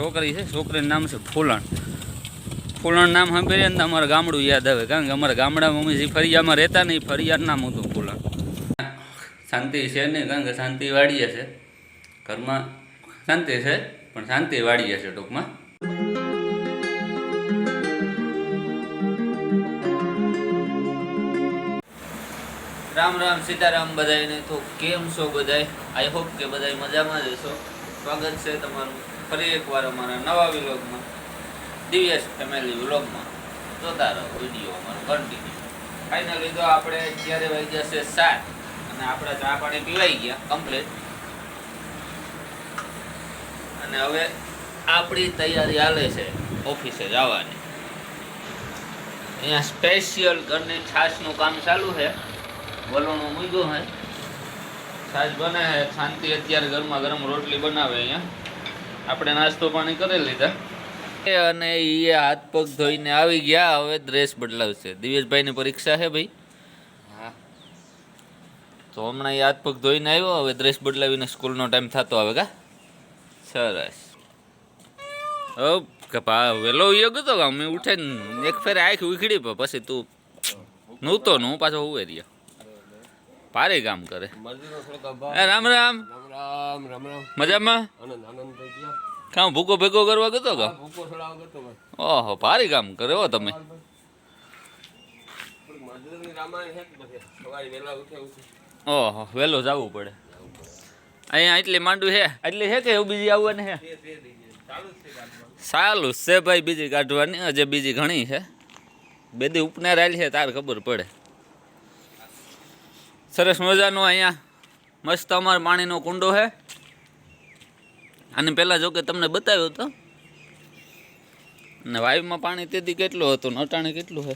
છોકરી છે, છોકરીનું નામ છે ફૂલણ. ફૂલણ નામ સાંભળીએ ને અમારા ગામડું યાદ આવે, કારણ કે અમારા ગામડામાં અમે જે ફરિયામાં રહેતા ને એ ફરિયાદ નામ હતું ફૂલણ. શાંતિ છે નહીં, કારણ કે શાંતિ વાળીએ છે ઘરમાં. શાંતિ છે પણ શાંતિ વાળીએ છે ટૂંકમાં. રામ રામ સીતારામ બધાને. તો કેમ છો બધાય? આઈ હોપ કે બધાય મજામાં જ હશો. સ્વાગત છે તમારું ફરી એકવાર અમારા નવા વ્લોગમાં, દિવ્યેશ ફેમિલી વ્લોગમાં. જોતા રહો વિડીયો અમારો કન્ટિન્યુ. ફાઇનલી તો આપણે અત્યારે વાગ્યા છે 7 અને આપણા ચા પાણી પીવાઈ ગયા કમ્પ્લીટ. અને હવે આપણી તૈયારી હાલે છે ઓફિસે જવાની. અહીંયા સ્પેશિયલ ઘરની છાશનું કામ ચાલુ છે. વલોણું મૂક્યું હે, છાશ બને છે. શાંતિ અત્યારે ગરમા ગરમ રોટલી બનાવે. અહીંયા આપણે નાસ્તો પાણી કરી લીધા અને એ હાથ પગ ધોઈને આવી ગયા. હવે ડ્રેસ બદલાવશે. દિવેશભાઈની પરીક્ષા છે ભાઈ. હા, તો હમણાં એ હાથ પગ ધોઈને આવ્યો. હવે ડ્રેસ બદલાવીને સ્કૂલનો ટાઈમ થતો આવે. કા સરસ. વેલો યોગ હતો. અમે ઉઠે ને એક ફેરે આંખ ઉખડી, પછી તું નહોતો ને હું પાછો ઉભે રહ્યો. પારે કામ કરે. રામ રામ. મજામાં? કામ ભૂકો ભેગો કરવા ગયો કા? ઓહો, ભારી કામ કરે હો તમે. ઓહો, વહેલો જવું પડે. અહીંયા એટલી માંડું છે, એટલી છે કે એવું બીજી આવવાની છે? સારું છે ભાઈ, બીજી કાઢવાની હજે બીજી ઘણી છે. બેદી ઉપનાર આવેલી છે, તાર ખબર પડે. સરસ મજાનો અહીંયા મસ્ત અમારો પાણીનો કુંડો છે. આને પહેલાં જો કે તમને બતાવ્યો હતો ને વાયુમાં પાણી તેથી કેટલું હતું ને અટાણે કેટલું છે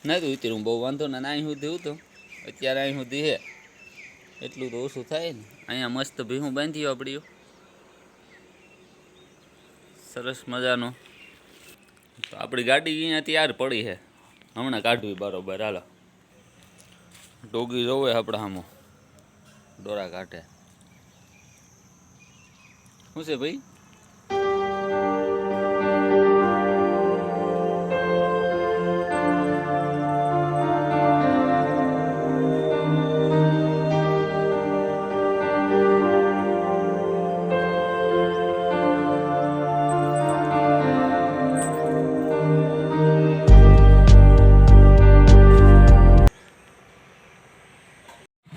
નહોતું ઉતર્યું. બહુ વાંધો ને અહીં સુધી હતું, અત્યારે અહીં સુધી છે એટલું તો ઓછું થાય ને. અહીંયા મસ્ત ભીહું બાંધ્યો આપણી સરસ મજાનો. તો આપણી ગાડી અહીંયા તૈયાર પડી છે, હમણાં કાઢવી બરોબર. હાલો, ડોગી જોવે આપણે સામો ડોરા કાઢે. શું છે ભાઈ?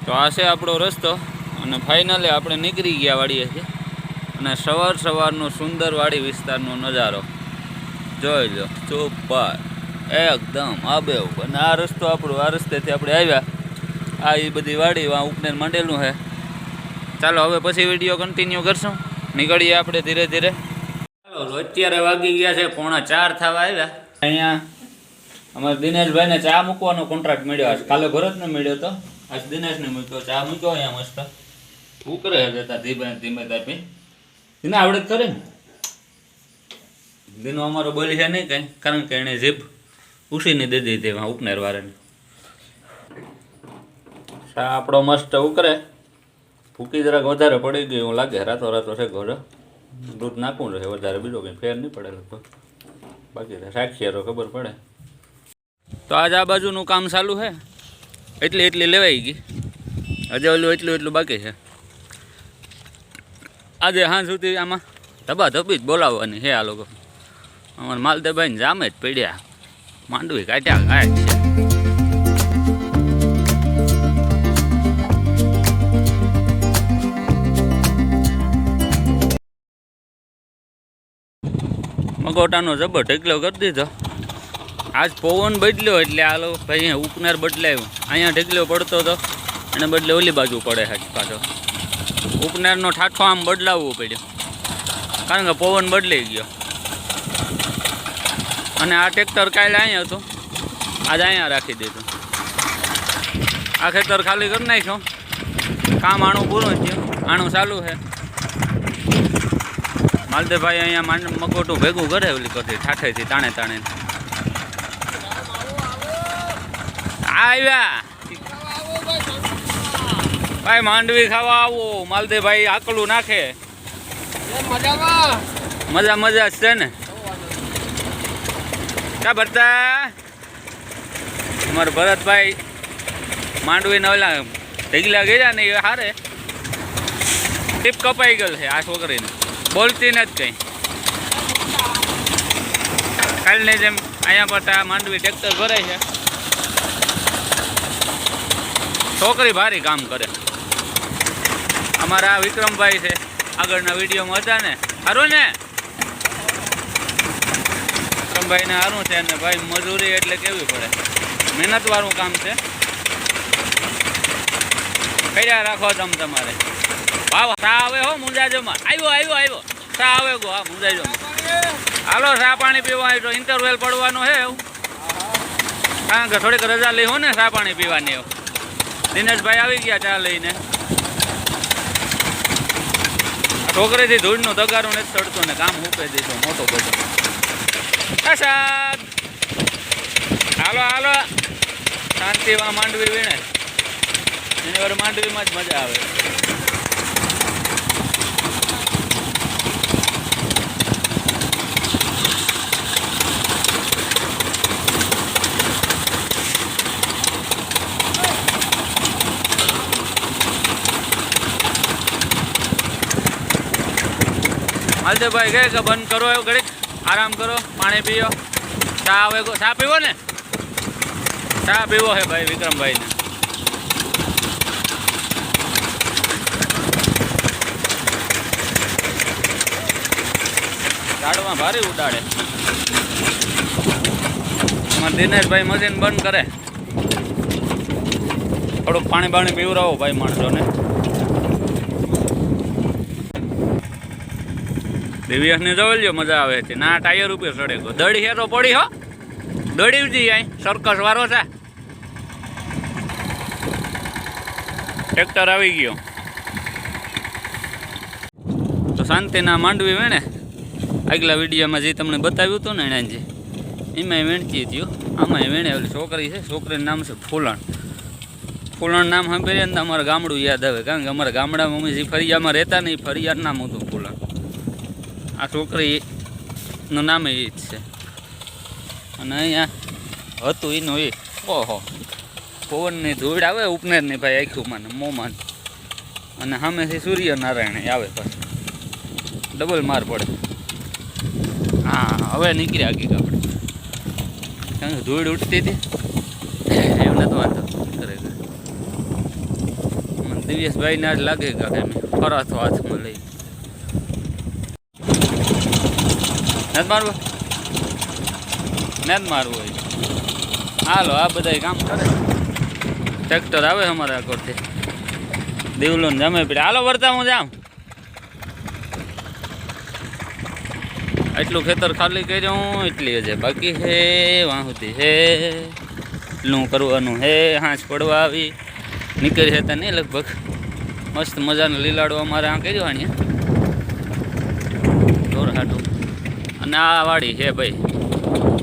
તો આ છે આપણો રસ્તો અને ફાઇનલી આપણે નીકળી ગયા વાડીએ છીએ. અને સવાર સવારનો સુંદર વાડી વિસ્તારનો નજારો જોઈ લો. સુપર એકદમ આબેવ. અને આ રસ્તો આપણો, આ રસ્તેથી આપણે આવ્યા. આ એ બધી વાડી ઉપનેર માંડેલું છે. ચાલો હવે પછી વિડીયો કન્ટિન્યુ કરશું. નીકળીએ આપણે ધીરે ધીરે. ચાલો, અત્યારે વાગી ગયા છે 3:45 થવા આવ્યા. અહીંયા અમારે દિનેશભાઈને ચા મૂકવાનો કોન્ટ્રાક્ટ મળ્યો. આજ કાલે ભરતને મળ્યો હતો, આજ દિનેશને મૂક્યો. ચા મૂક્યો અહીંયા મસ્ત ઉકરે જતા ધીમે ધીમે તાપી. એને આવડે કરે ને દીનો અમારો બોલી છે નહીં કંઈ, કારણ કે એણે જીભ ઉસીને દે દીધી એમાં ઉપનેર વાળાને. ચા આપણો મસ્ત ઉકરે. ભૂકી જરાક વધારે પડી ગઈ એવું લાગે. રાતો રાતો છે ઘરે દૂધ નાખવું રહે વધારે, બીજો કંઈ ફેર નહીં પડે લગભગ. બાકી સાક્ષીએ તો ખબર પડે. તો આજ આ બાજુનું કામ ચાલુ છે. એટલી લેવાઈ ગઈ. હજે ઓલું એટલું બાકી છે. આજે હા સુધી આમાં ધબાધબી જ બોલાવવાની છે. આ લોકો અમારે માલદેભાઈને જામે જ પડ્યા, માંડવી કાઢ્યા કાઢ છે. મગોટાનો જબર ઢગલો કરી દીધો. આજ પવન બદલ્યો એટલે આ લોકો ભાઈ ઉપનાર બદલાયું. અહીંયા ઢગલો પડતો હતો એને બદલે ઓલી બાજુ પડે છે પાછો. ઉપનારનો ઠાઠો આમ બદલાવવો પડ્યો, કારણ કે પવન બદલાઈ ગયો. અને આ ટ્રેક્ટર કાલે અહીંયા હતું, આજે અહીંયા રાખી દીધું. આ ખેતર ખાલી કરી નાખ્યો. કામ આણું પૂરું થયું, આણું ચાલુ છે. માલદેભાઈ અહીંયા મગોટું ભેગું કરે ઓલી કરતી ઠાઠેથી તાણે તાણે આવ્યા. ભાઈ માંડવી ખાવા આવો. માલદેભાઈ આકલું નાખે. મજા મજા છે ને કા ભરતા અમારા ભરતભાઈ માંડવીના ઓલા ઢીગલા ગયા ને એ હારે ટીપ કપાઈ ગયેલ છે આ છોકરીને બોલતી નથી કંઈ કાલની જેમ અહીંયા પર માંડવી ટ્રેક્ટર ભરાય છે છોકરી ભારી કામ કરે અમારા વિક્રમભાઈ છે આગળના વિડીયોમાં હતા ને સારું ને વિક્રમભાઈને સારું છે ને ભાઈ મજૂરી એટલે કેવી પડે મહેનતવાળું કામ છે કર્યા રાખો તમે તમારે વાહ સા આવે હો મુંજાજોમાં આવ્યો સા આવે ગો હા મુંજાજોમાં હાલો સા પાણી પીવા તો ઇન્ટરવેલ પડવાનું છે એવું કારણ કે થોડીક રજા લઈ હો ને સા પાણી પીવાની એવું દિનેશભાઈ આવી ગયા ચા લઈને છોકરીથી ધૂળનું તગારું નથી ચડતું ને કામ મૂકી દીધું મોટો બધો પ્રસાદ હાલો શાંતિમાં માંડવી વીણે એની વાર માંડવીમાં જ મજા આવે માલદેવભાઈ કહે કે બંધ કરો એવું ઘડીક આરામ કરો પાણી પીઓ ચા આવે ચા પીવો ને ચા પીવો હે ભાઈ વિક્રમભાઈને ઝાડમાં ભારે ઉડાડે દિનેશભાઈ મશીન બંધ કરે થોડુંક પાણી બાણી પીવરાવો ભાઈ માણસોને દિવ્યાસને જોઈ મજા આવે છે ના ટાયર ઉપર ચડે ગયો દડી હે તો પડી હો દડી જઈ અહીં સર્કસ વાળો છે ટ્રેક્ટર આવી ગયો તો શાંતિના માંડવી વેણે આગલા વિડીયોમાં જે તમને બતાવ્યું હતું ને એણે જે એમાંય વેણચી થયું આમાંય વેણે ઓલી છોકરી છે છોકરીનું નામ છે ફૂલણ નામ સાંભળીએ ને અમારા ગામડું યાદ આવે કારણ કે અમારા ગામડામાં અમે જે ફરિયામાં રહેતા ને એ ફરિયાદ નામ હતું ફૂલણ આ છોકરીનું નામ એ જ છે અને અહીંયા હતું એનું એ ઓહો પવનની ધૂળ આવે ઉપનેરની ભાઈ આખું મોંમાં અને સામેથી સૂર્યનારાયણ આવે પાછું ડબલ માર પડે હા હવે નીકળ્યા આગી આપણે કારણ કે ધૂળ ઉઠતી હતી એવું નતું વાંધો ખરેખર દિવ્યેશભાઈને આજ લાગે કે મેં ફરાતો હાથમાં લઈ નથી મારવું હોય હાલો આ બધા કામ કરે ટ્રેક્ટર આવે અમારા આગળથી દેવલો ને જમે પીડે હાલો વરતા હું જામ એટલું ખેતર ખાલી કર્યું એટલી હજે બાકી હે વાહુતી હે એટલું કરવાનું હે હાંસ પડવા આવી નીકળી હતા નહીં લગભગ મસ્ત મજાનો લીલાડો અમારે આ કર્યો અહીંયા ઢોર હાટું અને આ વાડી છે ભાઈ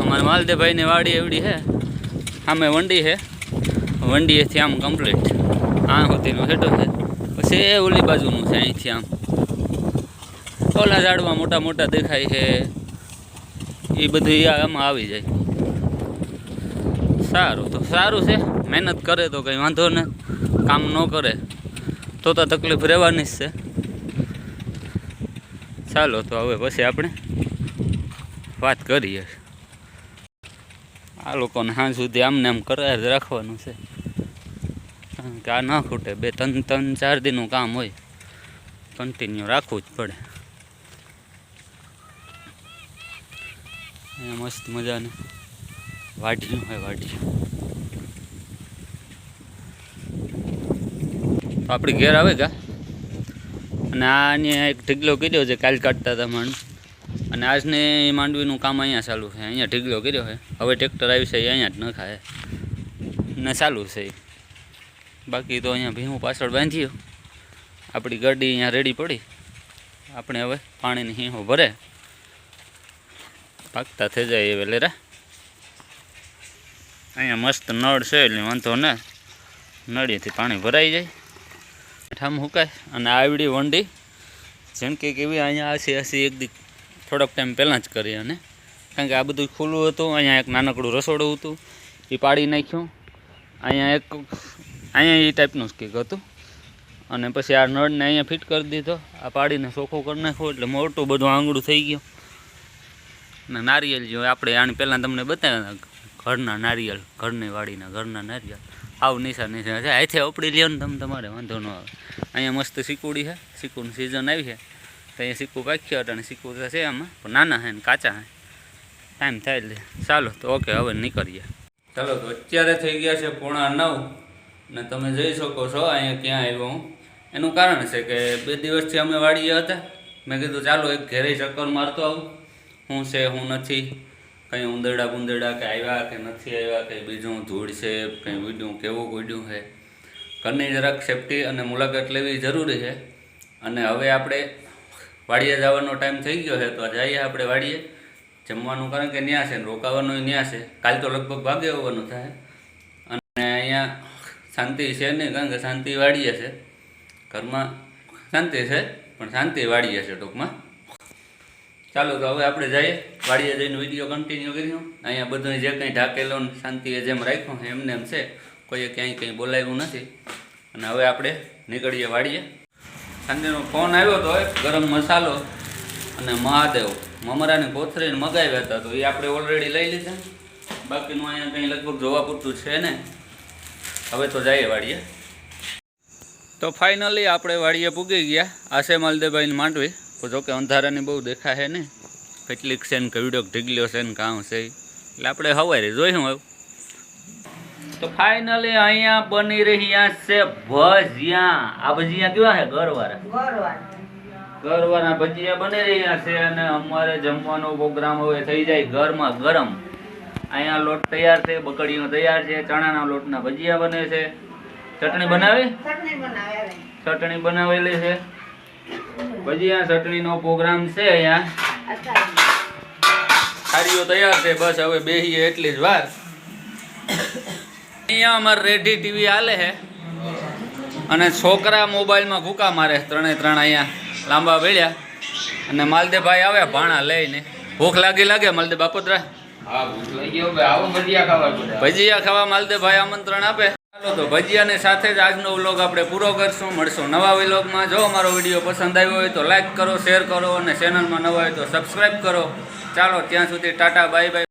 અમારા માલદેવભાઈની વાડી એવડી છે આમે વંડી છે વંડીએથી આમ કમ્પ્લીટ આ સુધીનું હેઠું છે પછી એ ઓલી બાજુનું છે અહીંથી આમ ઓલા ઝાડમાં મોટા મોટા દેખાય છે એ બધું આમાં આવી જાય સારું તો સારું છે મહેનત કરે તો કંઈ વાંધો ને કામ ન કરે તો તકલીફ રહેવાની જ છે ચાલો તો હવે પછી આપણે વાત કરીએ આ લોકોને હાં સુધી આમને આમ કરાર રાખવાનું છે કારણ કે આ ના ખૂટે 2-3-4 દિનનું કામ હોય કન્ટિન્યુ રાખવું જ પડે અહીંયા મસ્ત મજાને વાઢીનું હોય વાઢી આપણી ઘેર આવે ગા અને આને એક ઢીગલો કર્યો છે કાલ કાઢતા હતા માંડ અને આજને માંડવીનું કામ અહીંયા ચાલુ છે અહીંયા ઢીગલો કર્યો છે હવે ટ્રેક્ટર આવી છે અહીંયા જ ન ખાય ને ચાલુ છે બાકી તો અહીંયા ભીમું પાછળ બાંધ્યું આપણી ગાડી અહીંયા રેડી પડી આપણે હવે પાણીની હીહો ભરે પાકતા થઈ જાય એ વેલેરા અહીંયા મસ્ત નળ છે એટલે વાંધો ને નળીથી પાણી ભરાઈ જાય ઠામ હુકાય અને આવડી વંડી ઝીણકી કેવી અહીંયા હસી એક દી થોડોક ટાઈમ પહેલાં જ કરી. અને કારણ કે આ બધું ખુલ્લું હતું, અહીંયા એક નાનકડું રસોડું હતું એ પાડી નાખ્યું. અહીંયા એ ટાઈપનું જ કંઈક હતું. અને પછી આ નળને અહીંયા ફિટ કરી દીધો, આ પાડીને ચોખ્ખું કરી નાખ્યું એટલે મોટું બધું આંગળું થઈ ગયું. અને નારિયેલ જો આપણે આની પહેલાં તમને બતાવ્યા ઘરના નારિયેલ, ઘરની વાડીના ઘરના નારિયેલ આવ નીચા છે. અહીંથી ઉપડી લ્યો ને તમે, તમારે વાંધો ન આવે. અહીંયા મસ્ત સિકુડી છે, સિકુની સિઝન આવી છે તો અહીંયા સિક્કું પાક્યો હતા. અને સિક્કું છે આમાં પણ નાના છે ને કાચા છે, ટાઈમ થાય એટલે ચાલો તો ઓકે હવે નીકળીએ. ચાલો તો અત્યારે થઈ ગયા છે 8:45 ને તમે જોઈ શકો છો અહીંયા ક્યાં આવ્યો હું. એનું કારણ છે કે 2 દિવસથી અમે વાડીએ હતા. મેં કીધું ચાલો એક ઘેરે ચક્કર મારતો આવું, શું છે શું નથી, કંઈ ઉંદરડા બુંદરડા કે આવ્યા કે નથી આવ્યા, કંઈ બીજું ધૂળ છે, કંઈ ઉડ્યું કેવું ઉડ્યું છે. ઘરની જરાક સેફટી અને મુલાકાત લેવી જરૂરી છે. અને હવે આપણે વાડીએ જવાનો ટાઈમ થઈ ગયો છે તો જઈએ આપણે વાડીએ જમવાનું, કારણ કે ન્યા છે ને રોકાવાનું ન્યા છે. કાલ તો લગભગ ભાગે આવવાનું થાય. અને અહીંયા શાંતિ છે નહીં, કારણ કે શાંતિ વાડીએ છે. ઘરમાં શાંતિ છે પણ શાંતિ વાડીએ છે ટૂંકમાં. ચાલો તો હવે આપણે જઈએ વાડીએ જઈને વિડીયો કન્ટિન્યુ કરીશું. અહીંયા બધું જે કંઈ ઢાકેલો ને શાંતિએ જેમ રાખ્યું છે એમને એમ છે, કોઈએ ક્યાંય કંઈ બોલાવ્યું નથી. અને હવે આપણે નીકળીએ વાડીએ. સાંજનો ફોન આવ્યો તો ગરમ મસાલો અને મહાદેવ મમરાની કોથળીને મગાવ્યા હતા તો એ આપણે ઓલરેડી લઈ લીધા. બાકીનું અહીંયા કંઈ લગભગ જોવા પૂરતું છે ને. હવે તો જઈએ વાડીએ. તો ફાઇનલી આપણે વાડીએ પૂગી ગયા. આશે માલદેવભાઈની માંડવી, જોકે અંધારાની બહુ દેખાય નહીં, કેટલીક છે ને કવિડોક ઢીગલ્યો છે ને કામ છે એટલે આપણે હવારે જોઈશું હવે. તો ફાઇનલી અહીંયા બની રહ્યા છે ભજીયા. આ ભજીયા કેવા છે? ઘરવાળા ભજીયા બની રહ્યા છે. અને અમારે જમવાનો પ્રોગ્રામ હવે થઈ જાય ગરમા ગરમ. અહીંયા લોટ તૈયાર છે, બકડીઓ તૈયાર છે, ચણાના લોટના ભજીયા બને છે. ચટણી બનાવેલી છે. ભજીયા ચટણીનો પ્રોગ્રામ છે. અહીંયા થાળીઓ તૈયાર છે, બસ હવે બેહીએ એટલી જ વાર. અહીંયા અમારે રેડી ટીવી હાલે છે અને છોકરા મોબાઈલમાં ભૂકા મારે. 3 અહીંયા લાંબા બેડ્યા. અને માલદેભાઈ આવે ભાણા લઈને. ભૂખ લાગે માલદેવ બાપોદરા? હા ભૂખ લાગી ગયો. આવો ભજીયા ખાવા માલદેભાઈ આમંત્રણ આપે. ચાલો તો ભજીયાની સાથે જ આજનો વ્લોગ આપણે પૂરો કરશું. મળશું નવા વ્લોગમાં. જો અમારો વિડીયો પસંદ આવ્યો હોય તો લાઈક કરો, શેર કરો અને ચેનલમાં નવા હોય તો સબસ્ક્રાઈબ કરો. ચાલો ત્યાં સુધી ટાટા બાય બાય.